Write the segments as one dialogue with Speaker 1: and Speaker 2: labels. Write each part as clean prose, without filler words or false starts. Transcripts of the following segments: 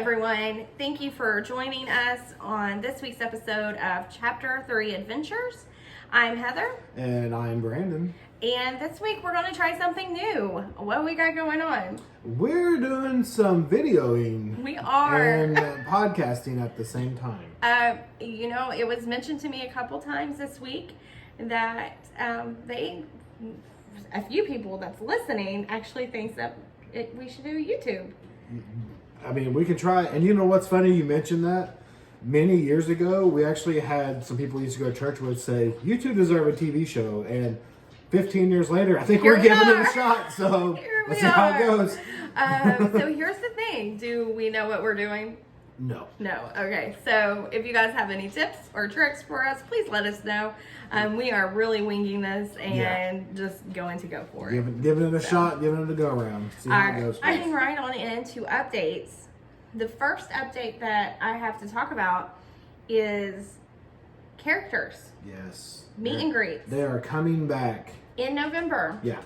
Speaker 1: everyone. Thank you for joining us on this week's episode of Chapter 3 Adventures. I'm Heather.
Speaker 2: And I'm Brandon.
Speaker 1: And this week we're going to try something new. What we got going on?
Speaker 2: We're doing some videoing.
Speaker 1: We are.
Speaker 2: And podcasting at the same time.
Speaker 1: It was mentioned to me a couple times this week that a few people that's listening actually thinks that we should do YouTube.
Speaker 2: I mean, we can try. And you know what's funny? You mentioned that. Many years ago, we actually had some people used to go to church would say, YouTube deserves a TV show. And 15 years later, I think we're giving it a shot. So let's see how it goes.
Speaker 1: So here's the thing. Do we know what we're doing?
Speaker 2: No.
Speaker 1: Okay. So if you guys have any tips or tricks for us, please let us know. We are really winging this and just going to go for it.
Speaker 2: Giving it a shot, giving it a go around. See how it goes.
Speaker 1: Getting right on into updates. The first update that I have to talk about is characters.
Speaker 2: Yes.
Speaker 1: Meet and greets.
Speaker 2: They are coming back.
Speaker 1: In November.
Speaker 2: Yeah.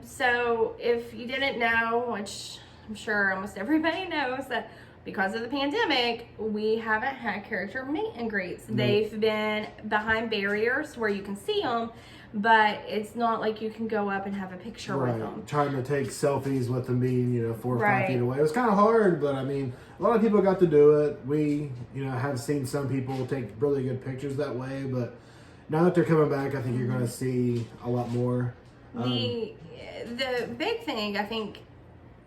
Speaker 1: So if you didn't know, which I'm sure almost everybody knows, that because of the pandemic, we haven't had character meet and greets.
Speaker 2: Nope.
Speaker 1: They've been behind barriers where you can see them, but it's not like you can go up and have a picture with them.
Speaker 2: Trying to take selfies with them being, 4 or 5 feet away. It was kind of hard, but I mean, a lot of people got to do it. We, have seen some people take really good pictures that way, but now that they're coming back, I think you're going to see a lot more.
Speaker 1: The big thing, I think,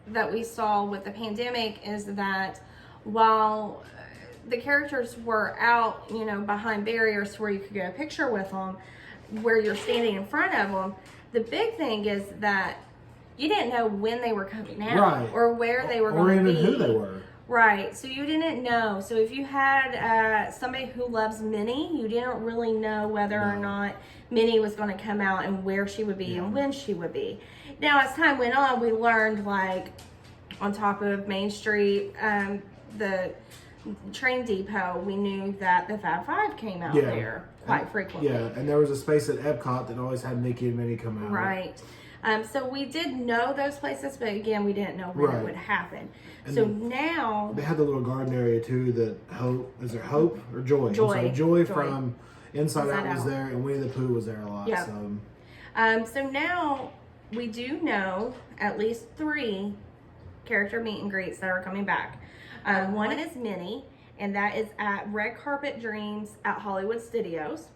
Speaker 1: that we saw with the pandemic is that while the characters were out, behind barriers where you could get a picture with them, where you're standing in front of them, the big thing is that you didn't know when they were coming out or where they were going to be.
Speaker 2: Or even who they were.
Speaker 1: Right. So you didn't know. So if you had somebody who loves Minnie, you didn't really know whether or not Minnie was going to come out and where she would be and when she would be. Now, as time went on, we learned, like, on top of Main Street, the train depot, we knew that the Fab Five came out there quite frequently. Yeah,
Speaker 2: and there was a space at Epcot that always had Mickey and Minnie come out.
Speaker 1: Right. So we did know those places, but again, we didn't know when it would happen. And so now
Speaker 2: they had the little garden area too. That Hope or Joy? Joy from Inside Out was there, and Winnie the Pooh was there a lot.
Speaker 1: Yep. So now we do know at least 3 character meet and greets that are coming back. One is Minnie, and that is at Red Carpet Dreams at Hollywood Studios.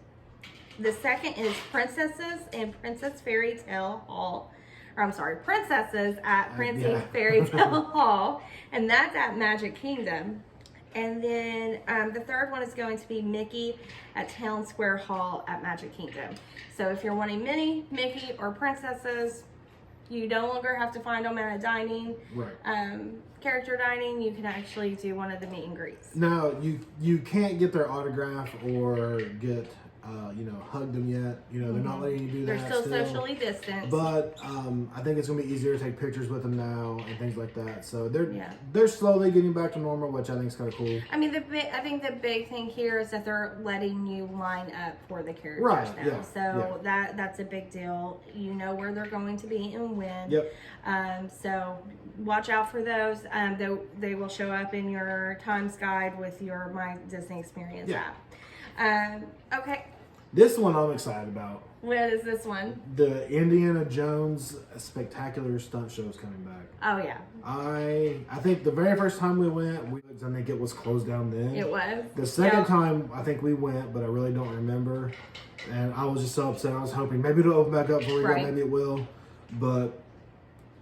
Speaker 1: The second is Princesses and Princess Fairy Tale Hall. Princesses at Princess Fairy Tale Hall, and that's at Magic Kingdom. And then the third one is going to be Mickey at Town Square Hall at Magic Kingdom. So if you're wanting Minnie, Mickey, or Princesses, you no longer have to find them at a dining, character dining. You can actually do one of the meet and greets.
Speaker 2: Now, you can't get their autograph or get, hug them yet. They're not letting you do that.
Speaker 1: They're still socially distanced.
Speaker 2: But I think it's going to be easier to take pictures with them now and things like that. So they're slowly getting back to normal, which I think is kind of cool.
Speaker 1: I mean, I think the big thing here is that they're letting you line up for the characters now.
Speaker 2: Yeah.
Speaker 1: So that's a big deal. You know where they're going to be and when.
Speaker 2: Yep.
Speaker 1: So watch out for those. They will show up in your Times Guide with your My Disney Experience app. Okay.
Speaker 2: This one I'm excited about.
Speaker 1: What is this one?
Speaker 2: The Indiana Jones Spectacular Stunt Show is coming back.
Speaker 1: Oh, yeah.
Speaker 2: I think the very first time we went, I think it was closed down then.
Speaker 1: It was.
Speaker 2: The second time, I think we went, but I really don't remember. And I was just so upset. I was hoping maybe it'll open back up before we go. Maybe it will. But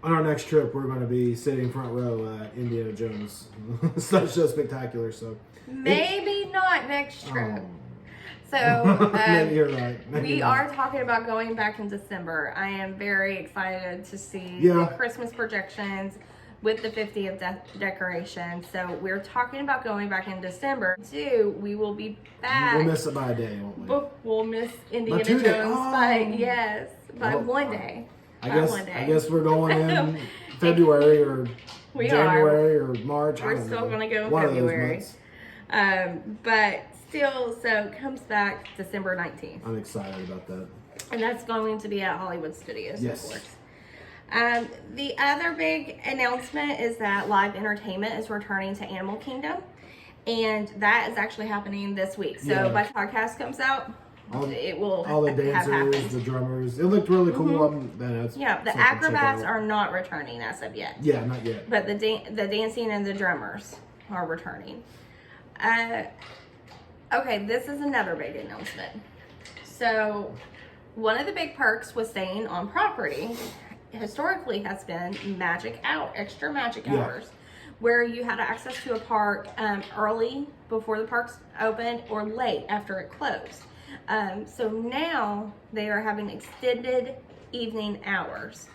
Speaker 2: on our next trip, we're going to be sitting front row at Indiana Jones Stunt Show Spectacular. So
Speaker 1: maybe not next trip. So
Speaker 2: maybe you're right.
Speaker 1: We are talking about going back in December. I am very excited to see the Christmas projections with the 50th decoration. So we're talking about going back in December. We will be back.
Speaker 2: We'll miss it by a day, won't we?
Speaker 1: We'll miss Indiana Jones by one day.
Speaker 2: I guess we're going in February or January or March.
Speaker 1: We're still going to go in February. But still, so it comes back December 19th.
Speaker 2: I'm excited about that.
Speaker 1: And that's going to be at Hollywood Studios, of course. The other big announcement is that live entertainment is returning to Animal Kingdom, and that is actually happening this week. So by the podcast comes out, it will
Speaker 2: all the
Speaker 1: have
Speaker 2: dancers,
Speaker 1: happened.
Speaker 2: the drummers. It looked really cool.
Speaker 1: Yeah, the acrobats are not returning as of yet.
Speaker 2: Yeah, not yet.
Speaker 1: But the dancing and the drummers are returning. Okay, this is another big announcement. So, one of the big perks with staying on property historically has been extra magic hours, where you had access to a park early before the parks opened or late after it closed. So now they are having extended evening hours.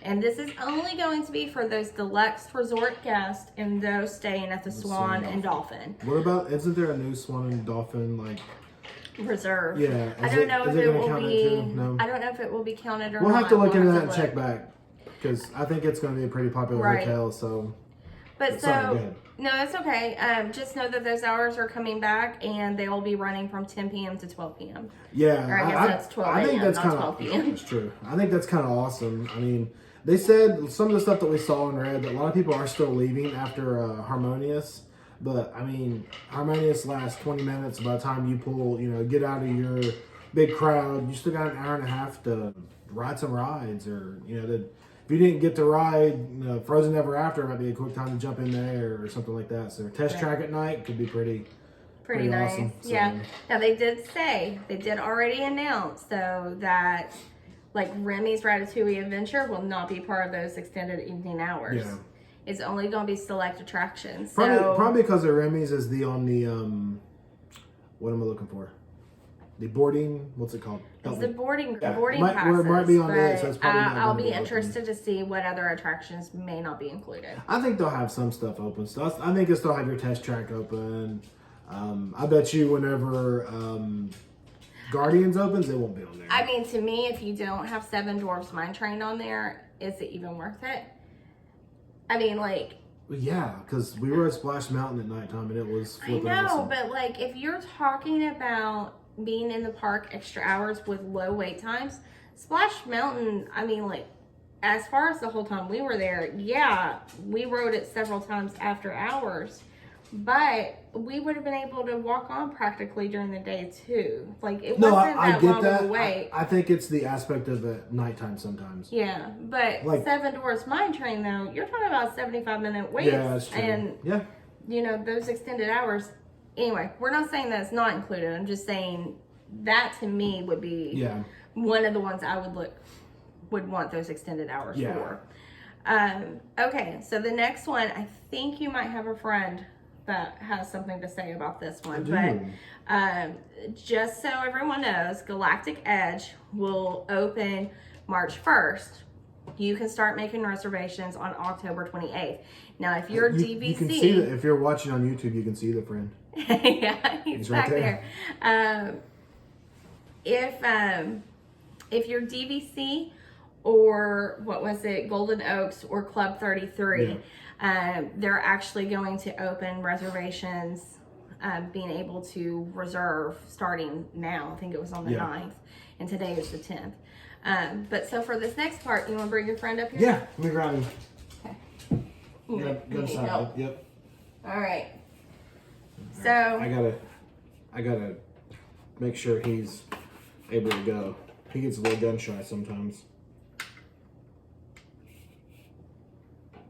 Speaker 1: And this is only going to be for those deluxe resort guests and those staying at the Swan and Dolphin.
Speaker 2: What about, isn't there a new Swan and Dolphin
Speaker 1: reserve?
Speaker 2: Yeah.
Speaker 1: I don't know if it will be. No. I don't know if it will be counted or not.
Speaker 2: We'll have to look into that and check back, because I think it's going to be a pretty popular hotel. So.
Speaker 1: But no, it's okay. Just know that those hours are coming back, and they will be running from 10 p.m. to 12 p.m.
Speaker 2: Yeah,
Speaker 1: or I guess that's 12 a.m. not 12 p.m.
Speaker 2: It's true. I think that's kind of awesome. I mean, they said some of the stuff that we saw and read that a lot of people are still leaving after Harmonious. But I mean, Harmonious lasts 20 minutes. By the time you pull, get out of your big crowd, you still got an hour and a half to ride some rides, or if you didn't get to ride Frozen Ever After, it might be a quick time to jump in there or something like that. So test track at night could be pretty
Speaker 1: nice.
Speaker 2: Awesome. So.
Speaker 1: Yeah. Now they did already announce though that like Remy's Ratatouille Adventure will not be part of those extended evening hours. Yeah. It's only going to be select attractions.
Speaker 2: Probably because of Remy's is on the what am I looking for? The boarding, what's it called?
Speaker 1: It's the boarding passes.
Speaker 2: It might be on there, so it's probably not
Speaker 1: I'll be interested to see what other attractions may not be included.
Speaker 2: I think they'll have some stuff open. So I think you'll still have your test track open. I bet you whenever Guardians opens, it won't be on there.
Speaker 1: I mean, to me, if you don't have Seven Dwarfs Mine Train on there, is it even worth it? I mean,
Speaker 2: yeah, because we were at Splash Mountain at nighttime, and it was flipping awesome.
Speaker 1: But if you're talking about being in the park extra hours with low wait times, Splash Mountain, I mean, as far as the whole time we were there, yeah, we rode it several times after hours, but we would have been able to walk on practically during the day too. It wasn't that long of a wait.
Speaker 2: I think it's the aspect of the nighttime sometimes.
Speaker 1: Yeah, but Seven Dwarfs Mine Train though, you're talking about 75-minute waits.
Speaker 2: Yeah, that's true.
Speaker 1: And those extended hours. Anyway, we're not saying that it's not included. I'm just saying that to me would be one of the ones I would want those extended hours for. Okay, so the next one, I think you might have a friend that has something to say about this one. But just so everyone knows, Galactic Edge will open March 1st. You can start making reservations on October 28th. Now, if you're DVC...
Speaker 2: You can see that if you're watching on YouTube, you can see the friend.
Speaker 1: Yeah, he's back right there. If you're DVC or Golden Oaks or Club 33, they're actually going to open reservations, being able to reserve starting now. I think it was on the 9th, and today is the 10th. But so for this next part, you want to bring your friend up here?
Speaker 2: Yeah, let me grab him.
Speaker 1: Okay.
Speaker 2: Good side. Yep.
Speaker 1: All right. So
Speaker 2: I gotta make sure he's able to go. He gets a little gun shy sometimes.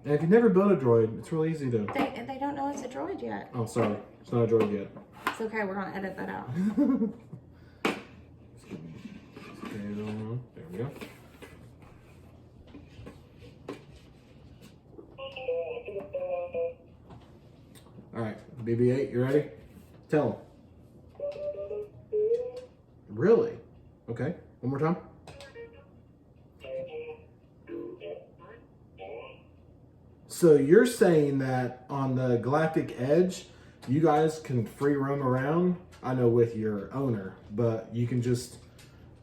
Speaker 2: And if you've never built a droid, it's really easy to...
Speaker 1: They don't know it's a droid yet.
Speaker 2: Oh, sorry. It's not a droid yet.
Speaker 1: It's okay. We're going to edit that out.
Speaker 2: There we go. All right, BB-8, you ready? Tell him. Really? Okay, one more time. So you're saying that on the Galactic Edge, you guys can free roam around? I know with your owner, but you can just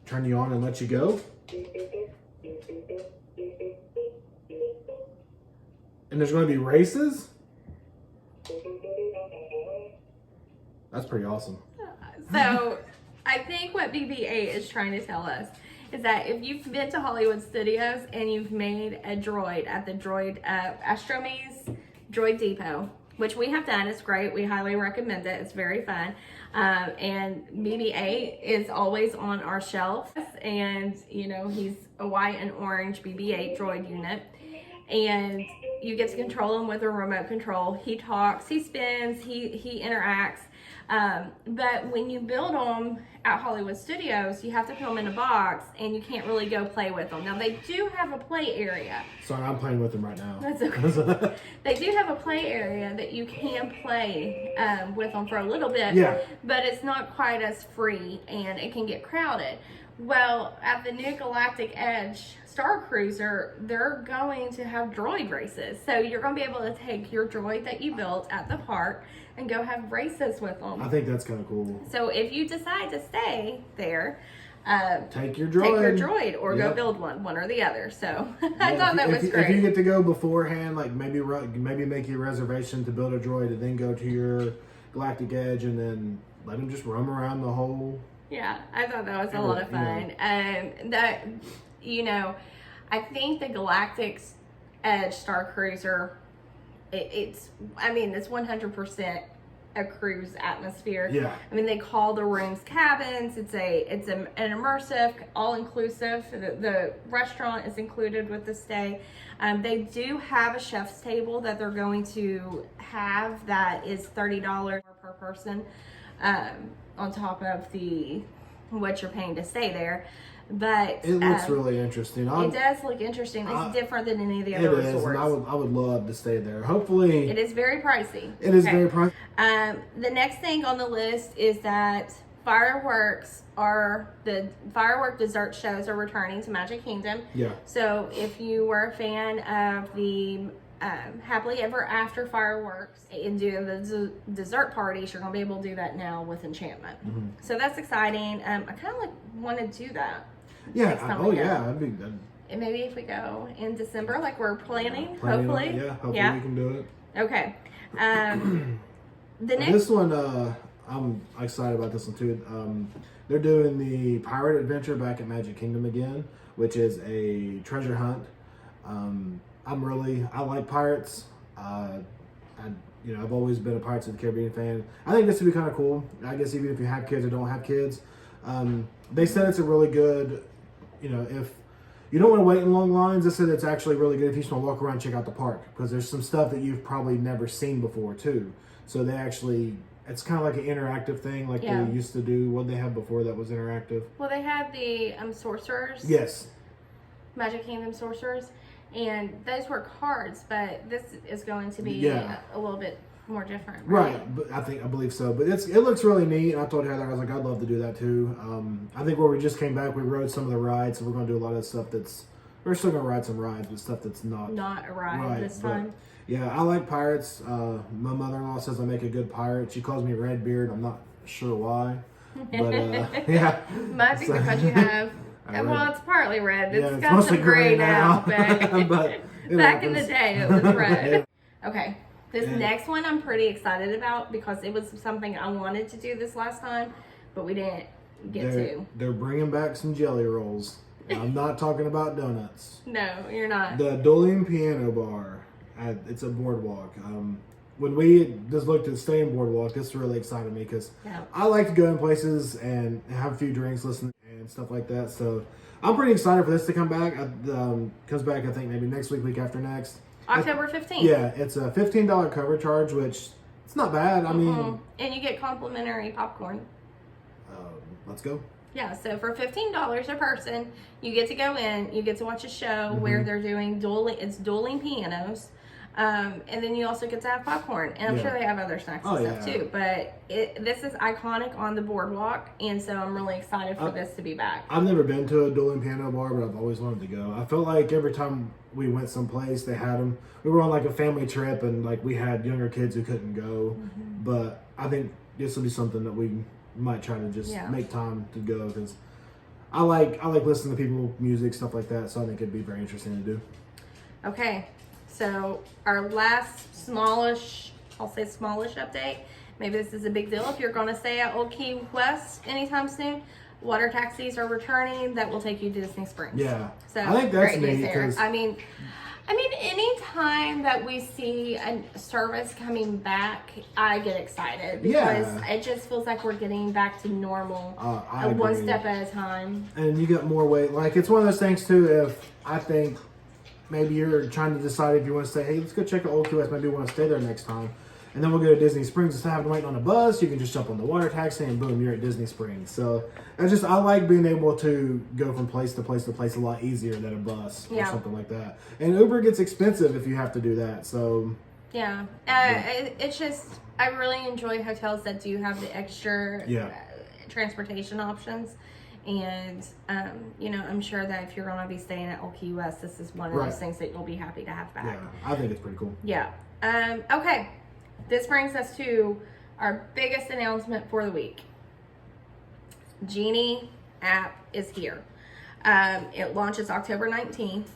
Speaker 2: turn you on and let you go? And there's going to be races? That's pretty awesome.
Speaker 1: So I think what BB-8 is trying to tell us is that if you've been to Hollywood Studios and you've made a droid at the Astrome's Droid Depot, which we have done, it's great. We highly recommend it. It's very fun. And BB-8 is always on our shelf, and you know, he's a white and orange BB-8 droid unit, and you get to control him with a remote control. He talks, he spins, he interacts. But when you build them at Hollywood Studios, you have to put them in a box, and you can't really go play with them. Now, they do have a play area.
Speaker 2: Sorry, I'm playing with them right now.
Speaker 1: That's okay. They do have a play area that you can play with them for a little bit,
Speaker 2: yeah.
Speaker 1: But it's not quite as free, and it can get crowded. Well, at the new Galactic Edge Star Cruiser, they're going to have droid races. So you're going to be able to take your droid that you built at the park and go have races with them.
Speaker 2: I think that's kind of cool.
Speaker 1: So if you decide to stay there,
Speaker 2: take your droid
Speaker 1: or go build one or the other. So I thought that was great.
Speaker 2: If you get to go beforehand, like maybe make your reservation to build a droid and then go to your Galactic Edge and then let him just roam around the whole.
Speaker 1: Yeah, I thought that was a lot of fun. That, you know, I think the Galactic Edge Star Cruiser, it's 100% a cruise atmosphere.
Speaker 2: Yeah.
Speaker 1: I mean, they call the rooms cabins. It's an immersive, all-inclusive. The restaurant is included with the stay. They do have a chef's table that they're going to have that is $30 per person, on top of what you're paying to stay there. But
Speaker 2: it looks really interesting.
Speaker 1: It does look interesting. It's different than any of the other resorts.
Speaker 2: It is, and I would love to stay there. Hopefully,
Speaker 1: it is very pricey.
Speaker 2: It is very pricey.
Speaker 1: The next thing on the list is that firework dessert shows are returning to Magic Kingdom.
Speaker 2: Yeah.
Speaker 1: So if you were a fan of the Happily Ever After fireworks and doing the dessert parties, you're gonna be able to do that now with Enchantment. Mm-hmm. So that's exciting. I kind of want to do that.
Speaker 2: Yeah. That'd be good.
Speaker 1: And maybe if we go in December, like we're planning hopefully.
Speaker 2: Hopefully we can do it.
Speaker 1: Okay. The next.
Speaker 2: This one, I'm excited about this one too. They're doing the Pirate Adventure back at Magic Kingdom again, which is a treasure hunt. I like pirates. I've always been a Pirates of the Caribbean fan. I think this would be kind of cool. I guess even if you have kids or don't have kids, they said it's a really good. If you don't want to wait in long lines, they said it's actually really good if you just want to walk around and check out the park, because there's some stuff that you've probably never seen before too. So it's kind of like an interactive thing, like they used to do. What they had before that was interactive.
Speaker 1: Well, they had the sorcerers.
Speaker 2: Yes.
Speaker 1: Magic Kingdom sorcerers. And those were cards, but this is going to be a little bit more different, right?
Speaker 2: But I believe so. But it looks really neat. And I told Heather, I was like, I'd love to do that too. I think where we just came back, we rode some of the rides, so we're going to do a lot of stuff we're still going to ride some rides, but stuff that's not
Speaker 1: a ride this time.
Speaker 2: Yeah, I like pirates. My mother-in-law says I make a good pirate. She calls me Redbeard. I'm not sure why, but yeah.
Speaker 1: Might be because you have. Well, it's partly red. It's got
Speaker 2: mostly
Speaker 1: some gray now,
Speaker 2: but
Speaker 1: back in the day it was red. Okay, this next one I'm pretty excited about because it was something I wanted to do this last time, but we didn't get to.
Speaker 2: They're bringing back some jelly rolls. I'm not talking about donuts.
Speaker 1: No, you're not.
Speaker 2: The Dueling Piano Bar. It's a boardwalk. When we just looked at staying boardwalk, this really excited me because I like to go in places and have a few drinks, listen and stuff like that. So I'm pretty excited for this to come back. Comes back, I think, maybe next week after next.
Speaker 1: October 15th.
Speaker 2: Yeah, it's a $15 cover charge, which it's not bad. I mean,
Speaker 1: and you get complimentary popcorn.
Speaker 2: Let's go.
Speaker 1: Yeah, so for $15 a person, you get to go in, you get to watch a show where they're doing dueling pianos. And then you also get to have popcorn, and I'm sure they have other snacks and stuff too. But this is iconic on the boardwalk, and so I'm really excited for this to be back.
Speaker 2: I've never been to a dueling piano bar, but I've always wanted to go. I felt like every time we went someplace, they had them. We were on like a family trip, and like we had younger kids who couldn't go. But I think this will be something that we might try to just make time to go, because I like listening to people, music, stuff like that. So I think it'd be very interesting to do.
Speaker 1: Okay. So our last smallish update, maybe this is a big deal if you're going to stay at Old Key West anytime soon, water taxis are returning that will take you to Disney Springs.
Speaker 2: Yeah.
Speaker 1: So
Speaker 2: I think that's
Speaker 1: great news
Speaker 2: neat
Speaker 1: there.
Speaker 2: 'cause-
Speaker 1: I mean, any time that we see a service coming back, I get excited because it just feels like we're getting back to normal,
Speaker 2: I
Speaker 1: one
Speaker 2: agree.
Speaker 1: step at a time.
Speaker 2: And you get more weight. Like, it's one of those things too. If I think maybe you're trying to decide if you want to say, hey, let's go check out Old Key West. Maybe you want to stay there next time. And then we'll go to Disney Springs. Instead of having to wait on a bus, you can just jump on the water taxi and boom, you're at Disney Springs. So I like being able to go from place to place to place a lot easier than a bus or something like that. And Uber gets expensive if you have to do that. So
Speaker 1: yeah, it's just, I really enjoy hotels that do have the extra transportation options. And, I'm sure that if you're going to be staying at Old Key West, this is one of those things that you'll be happy to have back.
Speaker 2: Yeah, I think it's pretty cool.
Speaker 1: Yeah. Okay. This brings us to our biggest announcement for the week. Genie app is here. It launches October 19th.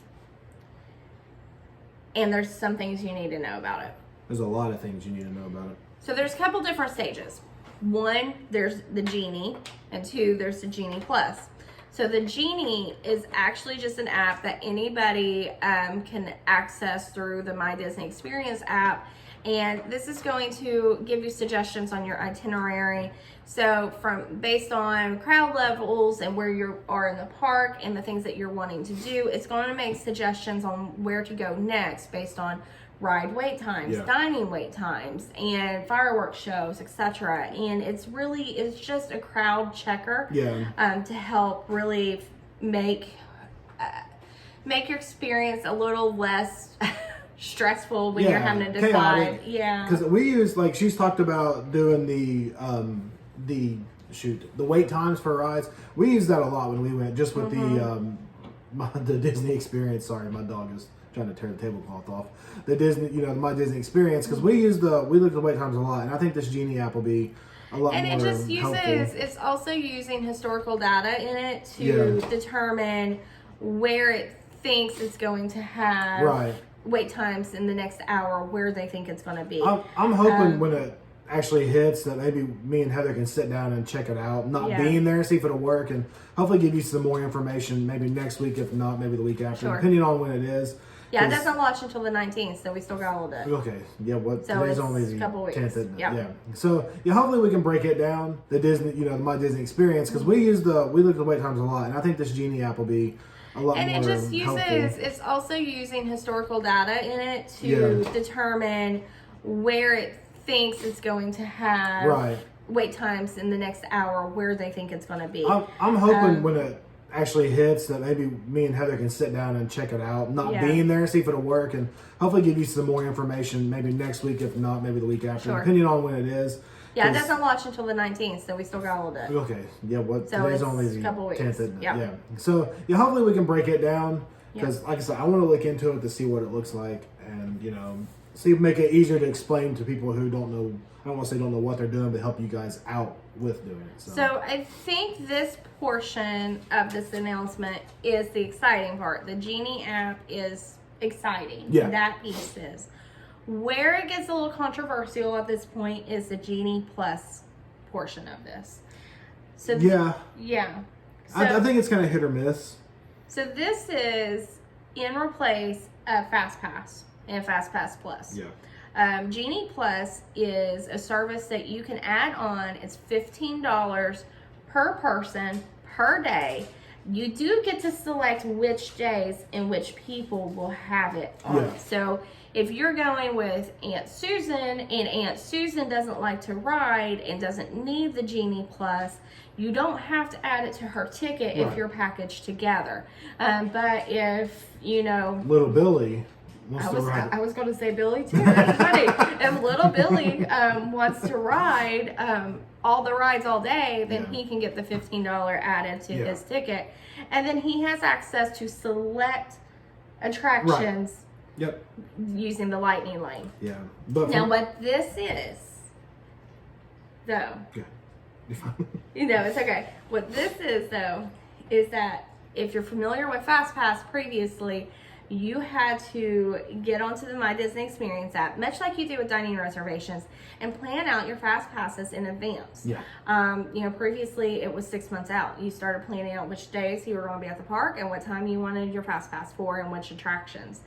Speaker 1: And there's some things you need to know about it.
Speaker 2: There's a lot of things you need to know about it.
Speaker 1: So there's a couple different stages. One, there's the Genie, and two, there's the Genie Plus. So the Genie is actually just an app that anybody can access through the My Disney Experience app. And this is going to give you suggestions on your itinerary. So based on crowd levels and where you are in the park and the things that you're wanting to do, it's going to make suggestions on where to go next based on ride wait times, dining wait times, and fireworks shows, etc. And it's just a crowd checker to help really make your experience a little less stressful when you're having to decide.
Speaker 2: Because we use, like, she's talked about doing the wait times for rides. We use that a lot when we went, just with the Disney Experience. Sorry, my dog is trying to tear the tablecloth off. The Disney, My Disney Experience, because we look at the wait times a lot, and I think this Genie app will be a lot more helpful.
Speaker 1: And it just uses, it's also using historical data in it to determine where it thinks it's going to have wait times in the next hour, where they think it's going to be.
Speaker 2: I'm hoping when it actually hits that maybe me and Heather can sit down and check it out, not being there, see if it'll work, and hopefully give you some more information maybe next week, if not maybe the week after, depending on when it is.
Speaker 1: Yeah, it doesn't launch until the 19th, so we still got a little bit.
Speaker 2: Okay, yeah,
Speaker 1: so
Speaker 2: today's only the 10th, isn't it?
Speaker 1: Yep.
Speaker 2: Yeah. So hopefully we can break it down, the Disney, the My Disney Experience, because we look at the wait times a lot, and I think this Genie app will be a lot more helpful. And it just uses,
Speaker 1: it's also using historical data in it to determine where it thinks it's going to have wait times in the next hour, where they think it's going to be.
Speaker 2: I'm hoping when it actually hits that maybe me and Heather can sit down and check it out, not being there, see if it'll work, and hopefully give you some more information maybe next week, if not maybe the week after, depending on when it is.
Speaker 1: Yeah, it doesn't launch until the 19th, so we still got a little bit.
Speaker 2: Okay, yeah, today's only the 10th, isn't it?
Speaker 1: Yeah.
Speaker 2: So hopefully we can break it down, because like I said, I want to look into it to see what it looks like, and make it easier to explain to people who don't know. I don't want to say don't know what they're doing, but help you guys out with doing it.
Speaker 1: So I think this portion of this announcement is the exciting part. The Genie app is exciting.
Speaker 2: Yeah.
Speaker 1: That piece is. Where it gets a little controversial at this point is the Genie Plus portion of this. So
Speaker 2: yeah.
Speaker 1: So,
Speaker 2: I think it's kind of hit or miss.
Speaker 1: So this is in replace of FastPass and FastPass Plus.
Speaker 2: Yeah.
Speaker 1: Genie Plus is a service that you can add on. It's $15 per person per day. You do get to select which days and which people will have it on.
Speaker 2: Yeah.
Speaker 1: So if you're going with Aunt Susan and Aunt Susan doesn't like to ride and doesn't need the Genie Plus, you don't have to add it to her ticket if you're packaged together. But if,
Speaker 2: Little Billy
Speaker 1: I was going to say Billy too. That's funny. If little Billy wants to ride all the rides all day, then he can get the $15 added to his ticket. And then he has access to select attractions using the Lightning Lane.
Speaker 2: Yeah. But
Speaker 1: now what this is, though, it's okay. What this is, though, is that if you're familiar with FastPass previously, you had to get onto the My Disney Experience app, much like you do with dining reservations, and plan out your fast passes in advance.
Speaker 2: Yeah.
Speaker 1: Previously it was 6 months out. You started planning out which days you were going to be at the park and what time you wanted your fast pass for and which attractions.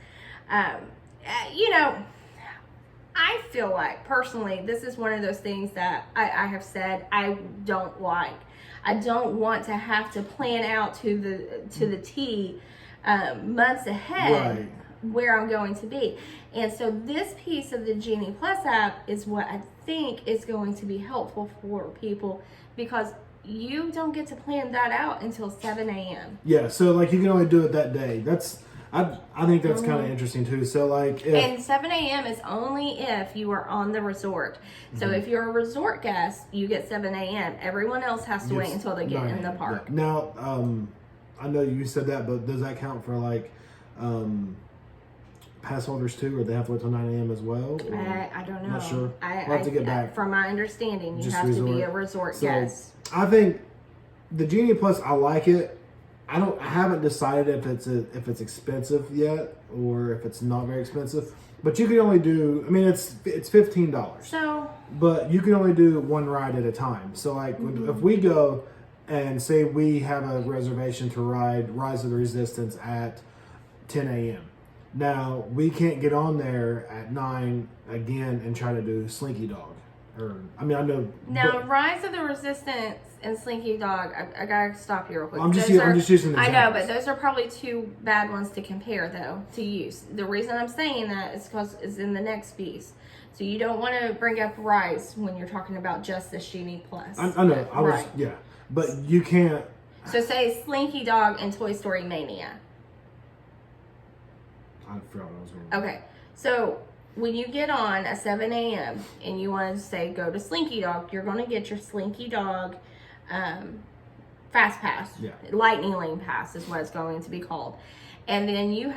Speaker 1: I feel like personally this is one of those things that I have said I don't like. I don't want to have to plan out to the T months ahead where I'm going to be. And so this piece of the Genie Plus app is what I think is going to be helpful for people, because you don't get to plan that out until 7 a.m.
Speaker 2: Yeah, so like you can only do it that day. I think that's kind of interesting too. So like,
Speaker 1: and 7 a.m. is only if you are on the resort. So if you're a resort guest, you get 7 a.m. Everyone else has to wait until they get in the park.
Speaker 2: Yeah. Now, I know you said that, but does that count for like pass holders too, or they have to wait till 9 a.m. as well?
Speaker 1: I don't know.
Speaker 2: Not sure. We'll have to get back.
Speaker 1: From my understanding, you
Speaker 2: Just
Speaker 1: have
Speaker 2: resort.
Speaker 1: to be a resort guest.
Speaker 2: I think the Genie Plus, I like it. I haven't decided if it's expensive yet or if it's not very expensive. But you can only do, I mean, it's $15.
Speaker 1: So,
Speaker 2: but you can only do one ride at a time. So like if we go and say we have a reservation to ride Rise of the Resistance at 10 a.m. Now we can't get on there at 9 again and try to do Slinky Dog. I know.
Speaker 1: Now, Rise of the Resistance and Slinky Dog, I gotta stop you real quick.
Speaker 2: I'm just using the
Speaker 1: I know, but those are probably two bad ones to compare, though, to use. The reason I'm saying that is because it's in the next piece. So you don't want to bring up Rise when you're talking about just the Genie Plus.
Speaker 2: I know. Yeah. But you can't.
Speaker 1: So say Slinky Dog and Toy Story Mania.
Speaker 2: I forgot what I was going to
Speaker 1: Okay. So when you get on at 7 a.m. and you want to say go to Slinky Dog, you're going to get your Slinky Dog Fast Pass.
Speaker 2: Yeah.
Speaker 1: Lightning Lane Pass is what it's going to be called. And then you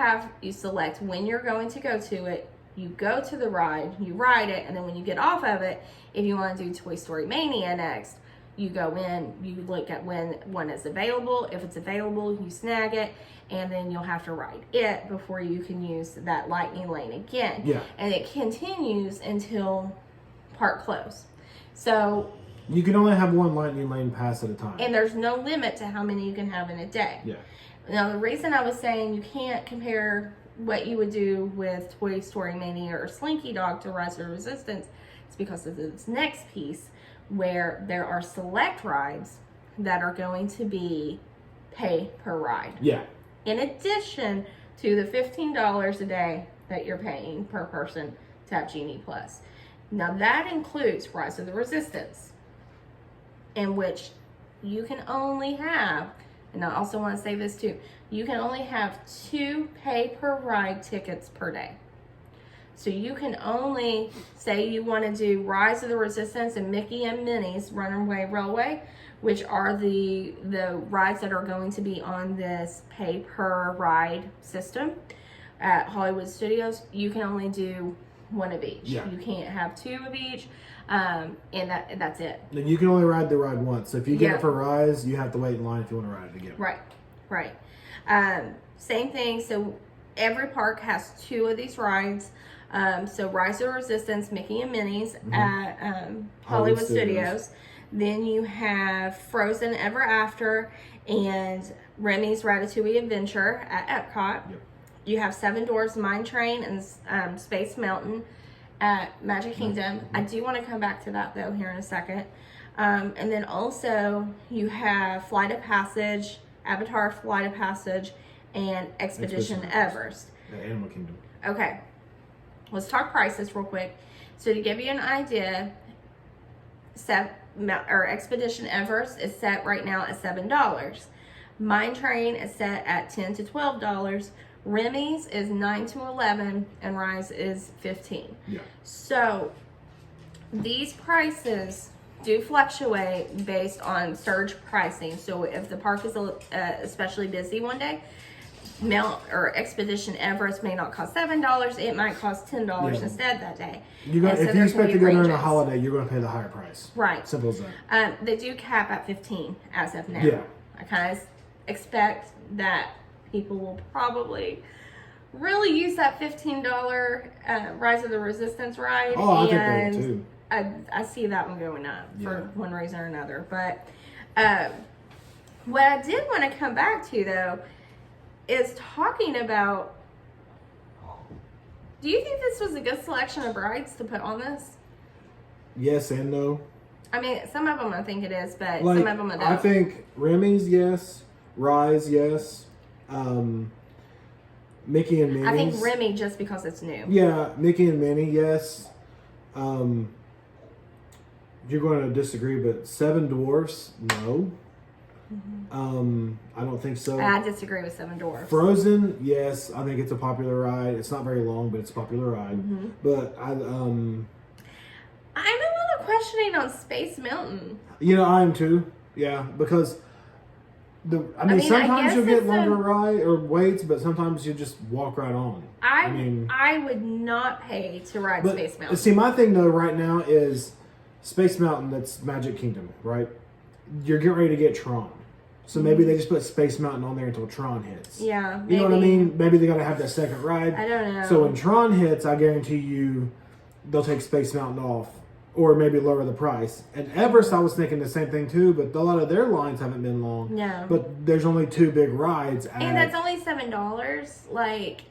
Speaker 1: select when you're going to go to it. You go to the ride, you ride it, and then when you get off of it, if you want to do Toy Story Mania next, you go in, you look at when one is available. If it's available, you snag it, and then you'll have to ride it before you can use that Lightning Lane again.
Speaker 2: Yeah.
Speaker 1: And it continues until park close. So
Speaker 2: you can only have one Lightning Lane pass at a time.
Speaker 1: And there's no limit to how many you can have in a day.
Speaker 2: Yeah.
Speaker 1: Now, the reason I was saying you can't compare what you would do with Toy Story Mania or Slinky Dog to Rise of the Resistance is because of this next piece where there are select rides that are going to be pay per ride.
Speaker 2: Yeah.
Speaker 1: In addition to the $15 a day that you're paying per person to have Genie Plus. Now that includes Rise of the Resistance, in which you can only have, and I also want to say this too, you can only have 2 pay per ride tickets per day. So you can only, say you want to do Rise of the Resistance and Mickey and Minnie's Runaway Railway, which are the rides that are going to be on this pay per ride system at Hollywood Studios. You can only do 1 of each.
Speaker 2: Yeah.
Speaker 1: You can't have 2 of each, and that's it.
Speaker 2: And you can only ride the ride once. So if you get it for Rise, you have to wait in line if you want to ride it again.
Speaker 1: Right. Same thing. So every park has 2 of these rides. So Rise of the Resistance, Mickey and Minnie's at Hollywood Studios. Then you have Frozen Ever After and Remy's Ratatouille Adventure at Epcot. Yep. You have Seven Dwarfs Mine Train and Space Mountain at Magic Kingdom. I do want to come back to that though here in a second. And then also you have Flight of Passage, Avatar Flight of Passage, and Expedition Everest.
Speaker 2: Animal Kingdom.
Speaker 1: Okay. Let's talk prices real quick. So to give you an idea, Expedition Everest is set right now at $7. Mine Train is set at $10 to $12. Remy's is $9 to $11, and Rise is $15.
Speaker 2: Yeah.
Speaker 1: So these prices do fluctuate based on surge pricing. So if the park is especially busy one day, Expedition Everest may not cost $7. It might cost $10 instead that day.
Speaker 2: If you expect to go during a holiday, you're going to pay the higher price.
Speaker 1: Right.
Speaker 2: Simple as that.
Speaker 1: They do cap at 15 as of now.
Speaker 2: Yeah.
Speaker 1: I kind of expect that people will probably really use that $15 Rise of the Resistance ride.
Speaker 2: Oh, I think they will too.
Speaker 1: I see that one going up for
Speaker 2: Yeah.
Speaker 1: one reason or another. But what I did want to come back to, though, is talking about, do you think this was a good selection of rides to put on this?
Speaker 2: Yes and no.
Speaker 1: I mean, some of them I think it is, but
Speaker 2: Like,
Speaker 1: some of them I don't.
Speaker 2: I think Remy's, yes. Rise, yes. Mickey and Minnie's.
Speaker 1: I think Remy just because it's new.
Speaker 2: Yeah, Mickey and Minnie, yes. You're going to disagree, but Seven Dwarfs, no. I don't think so.
Speaker 1: I disagree with Seven Dwarfs.
Speaker 2: Frozen, yes. I think it's a popular ride. It's not very long, but it's a popular ride. But
Speaker 1: I'm a little questioning on Space Mountain.
Speaker 2: you know, I am too. Yeah, because I mean,
Speaker 1: I
Speaker 2: sometimes
Speaker 1: guess
Speaker 2: you'll get
Speaker 1: it's
Speaker 2: longer ride or waits, but sometimes you just walk right on.
Speaker 1: I would not pay to ride
Speaker 2: But
Speaker 1: Space Mountain.
Speaker 2: see, my thing though right now is Space Mountain. That's Magic Kingdom, right? You're getting ready to get Tron, so maybe they just put Space Mountain on there until Tron hits.
Speaker 1: Yeah,
Speaker 2: you know what I mean. Maybe they got to have that second ride.
Speaker 1: I don't know.
Speaker 2: So when Tron hits, I guarantee you, they'll take Space Mountain off, or maybe lower the price. And Everest, I was thinking the same thing too, but a lot of their lines haven't been long.
Speaker 1: No.
Speaker 2: But there's only 2 big rides.
Speaker 1: And that's only $7. Like,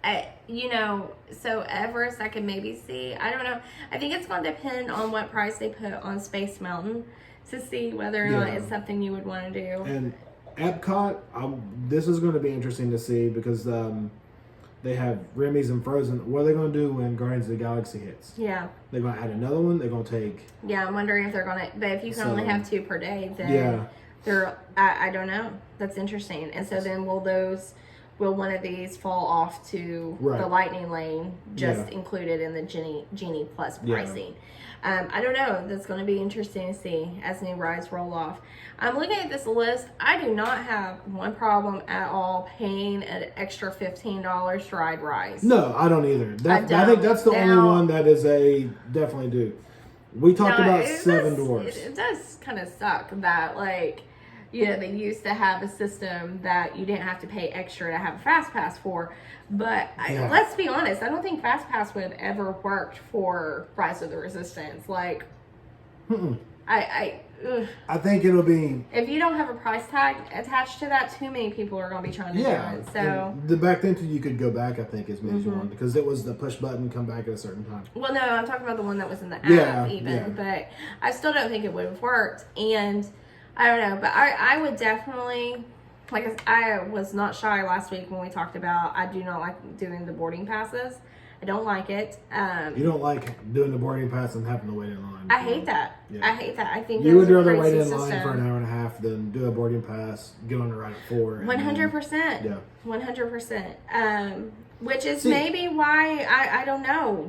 Speaker 1: so Everest I can maybe see. I don't know. I think it's going to depend on what price they put on Space Mountain to see whether or not it's something you would want to do.
Speaker 2: And Epcot, this is going to be interesting to see because they have Remy's and Frozen. What are they going to do when Guardians of the Galaxy hits?
Speaker 1: Yeah.
Speaker 2: They're going to add another one. They're going to take.
Speaker 1: Yeah, I'm wondering if they're going to. But if you can only have 2 per day, then
Speaker 2: yeah.
Speaker 1: I don't know. That's interesting. And so then will one of these fall off to the Lightning Lane, just included in the Genie Plus pricing? I don't know. That's going to be interesting to see as new rides roll off. I'm looking at this list. I do not have one problem at all paying an extra $15 to ride Rise.
Speaker 2: No, I don't either. I think that's the only one that is definitely do. We talked about Seven Dwarfs.
Speaker 1: It does kind of suck that, like, they used to have a system that you didn't have to pay extra to have a Fast Pass for. But let's be honest, I don't think Fast Pass would have ever worked for Rise of the Resistance. Like,
Speaker 2: I think it'll be.
Speaker 1: If you don't have a price tag attached to that, too many people are going to be trying to do it. So
Speaker 2: back then, you could go back. I think as many as you want because it was the push button, come back at a certain time.
Speaker 1: Well, no, I'm talking about the one that was in the app, but I still don't think it would have worked. And I don't know, but I would definitely. Like, I was not shy last week when we talked about I do not like doing the boarding passes. I don't like it.
Speaker 2: You don't like doing the boarding pass and having to wait in line.
Speaker 1: I hate that.
Speaker 2: Yeah.
Speaker 1: I hate that. I think
Speaker 2: you would rather wait in line for an hour and a half than do a boarding pass, get on the ride at 4.
Speaker 1: 100%.
Speaker 2: Yeah.
Speaker 1: 100%. Which is maybe why I don't know.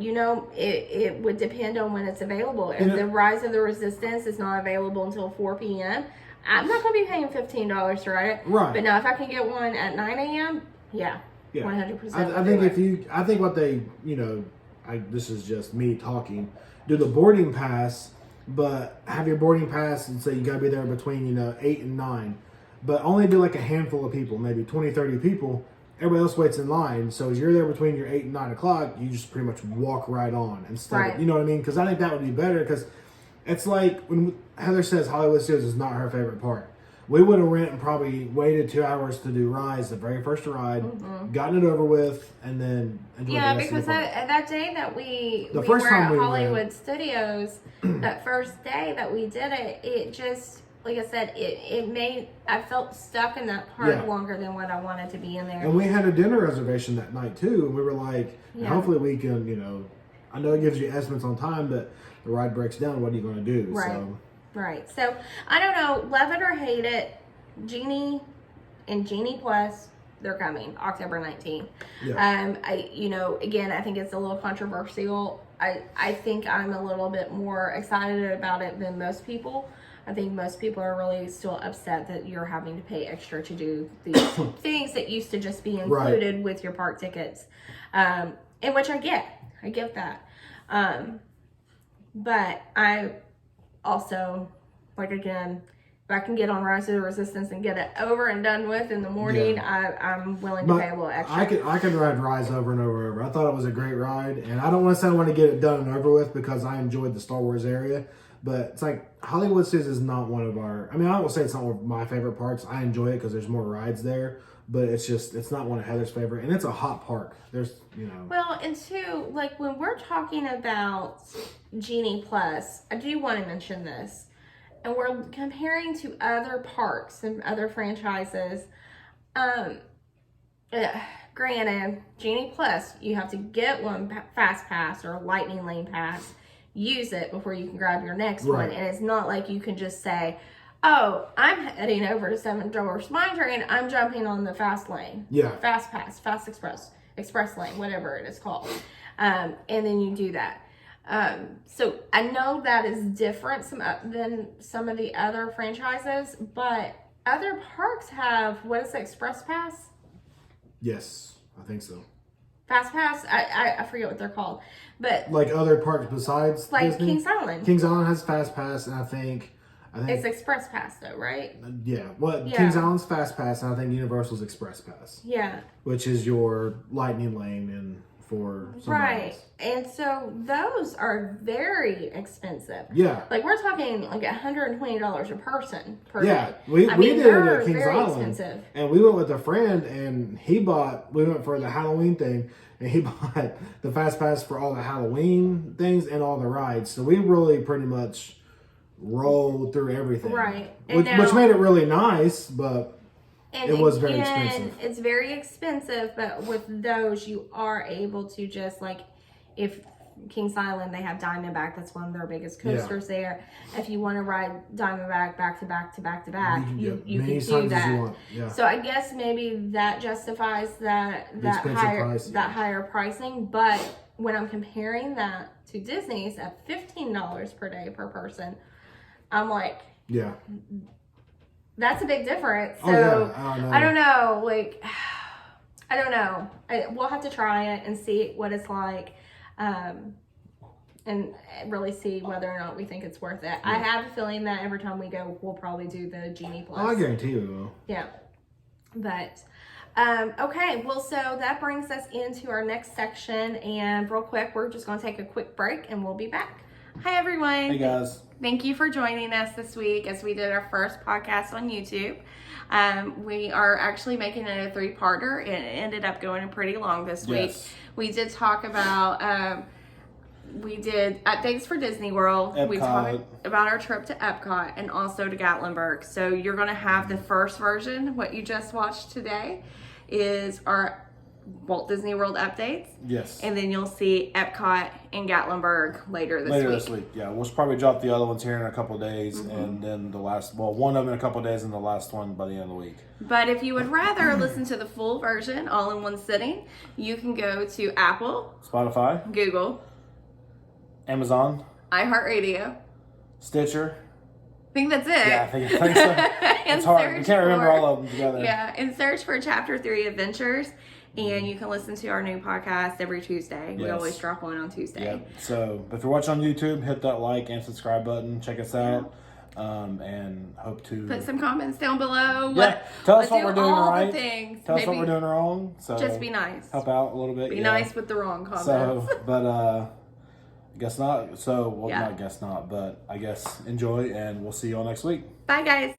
Speaker 1: It would depend on when it's available. If the Rise of the Resistance is not available until 4 p.m., I'm not going to be paying $15 to ride it.
Speaker 2: Right.
Speaker 1: But now if I can get one at 9 a.m., yeah. 100%.
Speaker 2: I think I think what they, this is just me talking, do the boarding pass, but have your boarding pass and say you got to be there between, 8 and 9, but only do like a handful of people, maybe 20, 30 people. Everybody else waits in line. So as you're there between your 8 and 9 o'clock, you just pretty much walk right on instead of, you know what I mean? Because I think that would be better because it's like when Heather says Hollywood Studios is not her favorite park. We would have went and probably waited 2 hours to do Rise, the very first ride, gotten it over with, and then enjoyed the rest
Speaker 1: because
Speaker 2: of the park.
Speaker 1: that day that we were
Speaker 2: first time
Speaker 1: at
Speaker 2: we
Speaker 1: Hollywood
Speaker 2: went.
Speaker 1: Studios, that first day that we did it, it just, like I said, I felt stuck in that park longer than what I wanted to be in there.
Speaker 2: And we had a dinner reservation that night too, and we were like, hopefully we can, I know it gives you estimates on time, but the ride breaks down, what are you going to do?
Speaker 1: Right.
Speaker 2: So.
Speaker 1: Right. So, I don't know, love it or hate it, Genie and Genie Plus, they're coming October 19th.
Speaker 2: Yeah.
Speaker 1: Again, I think it's a little controversial. I think I'm a little bit more excited about it than most people. I think most people are really still upset that you're having to pay extra to do these things that used to just be included with your park tickets. And which I get that. But I also, like, again, I can get on Rise of the Resistance and get it over and done with in the morning, I'm willing to pay a little extra.
Speaker 2: I can ride Rise over and over and over. I thought it was a great ride, and I don't want to say I want to get it done and over with because I enjoyed the Star Wars area, but it's like Hollywood Studios is not one of our. I mean, I won't say it's not one of my favorite parks. I enjoy it because there's more rides there, but it's not one of Heather's favorite, and it's a hot park. There's
Speaker 1: Well, and two, like when we're talking about Genie Plus, I do want to mention this. And we're comparing to other parks and other franchises. Granted, Genie Plus, you have to get one Fast Pass or Lightning Lane Pass. Use it before you can grab your next one. And it's not like you can just say, oh, I'm heading over to Seven Dwarfs Mine Train. I'm jumping on the Fast Lane.
Speaker 2: Yeah.
Speaker 1: Fast Pass, Fast Express Lane, whatever it is called. And then you do that. So I know that is different than some of the other franchises, but other parks have, what is it, Express Pass?
Speaker 2: Yes, I think so.
Speaker 1: Fast Pass? I forget what they're called, but
Speaker 2: like other parks besides
Speaker 1: like
Speaker 2: Disney?
Speaker 1: Kings Island.
Speaker 2: Kings Island has Fast Pass, and I think
Speaker 1: it's Express Pass though, right?
Speaker 2: Yeah. Kings Island's Fast Pass, and I think Universal's Express Pass.
Speaker 1: Yeah.
Speaker 2: Which is your Lightning Lane and for
Speaker 1: right else. And so those are very expensive.
Speaker 2: Yeah,
Speaker 1: like we're talking like $120 a person per
Speaker 2: day.
Speaker 1: We
Speaker 2: did it at Kings
Speaker 1: very
Speaker 2: Island,
Speaker 1: expensive.
Speaker 2: And we went with a friend, and we went for the Halloween thing, and he bought the Fast Pass for all the Halloween things and all the rides. So we really pretty much rolled through everything,
Speaker 1: right?
Speaker 2: Which made it really nice, but.
Speaker 1: And
Speaker 2: it was very expensive.
Speaker 1: It's very expensive, but with those, you are able to just like, if Kings Island, they have Diamondback, that's one of their biggest coasters there. If you want to ride Diamondback back to back to back to back, you can do that.
Speaker 2: Yeah.
Speaker 1: So I guess maybe that justifies that higher pricing. But when I'm comparing that to Disney's at $15 per day per person, I'm like,
Speaker 2: yeah.
Speaker 1: That's a big difference. So I don't know. Like, I don't know. We'll have to try it and see what it's like, and really see whether or not we think it's worth it. Yeah. I have a feeling that every time we go, we'll probably do the Genie Plus.
Speaker 2: Oh, I guarantee you will.
Speaker 1: Yeah. But okay. Well, so that brings us into our next section, and real quick, we're just going to take a quick break, and we'll be back. Hi, everyone.
Speaker 2: Hey, guys.
Speaker 1: Thank you for joining us this week as we did our first podcast on YouTube. We are actually making it a 3-parter, and it ended up going pretty long this week. We did talk about, we did updates for Disney World.
Speaker 2: Epcot.
Speaker 1: We talked about our trip to Epcot and also to Gatlinburg. So you're going to have the first version. What you just watched today is our Walt Disney World updates.
Speaker 2: Yes.
Speaker 1: And then you'll see Epcot and Gatlinburg later this week.
Speaker 2: Yeah. We'll probably drop the other ones here in a couple of days, and then one of them in a couple of days, and the last one by the end of the week.
Speaker 1: But if you would rather listen to the full version all in one sitting, you can go to Apple,
Speaker 2: Spotify,
Speaker 1: Google,
Speaker 2: Amazon,
Speaker 1: iHeartRadio,
Speaker 2: Stitcher.
Speaker 1: I think that's it.
Speaker 2: Yeah, I think so. It's hard. You can't remember all of them together.
Speaker 1: Yeah, and search for Chapter 3 Adventures. And you can listen to our new podcast every Tuesday. Yes. We always drop one on Tuesday.
Speaker 2: Yep. So if you're watching on YouTube, hit that like and subscribe button. Check us out. And hope to
Speaker 1: put some comments down below.
Speaker 2: Yeah. Tell us what we're doing right. Tell us what we're doing wrong. So
Speaker 1: just be nice.
Speaker 2: Help out a little bit.
Speaker 1: Be nice with the wrong comments.
Speaker 2: So, but guess not. So, well, not guess not, but I guess enjoy, and we'll see you all next week.
Speaker 1: Bye, guys.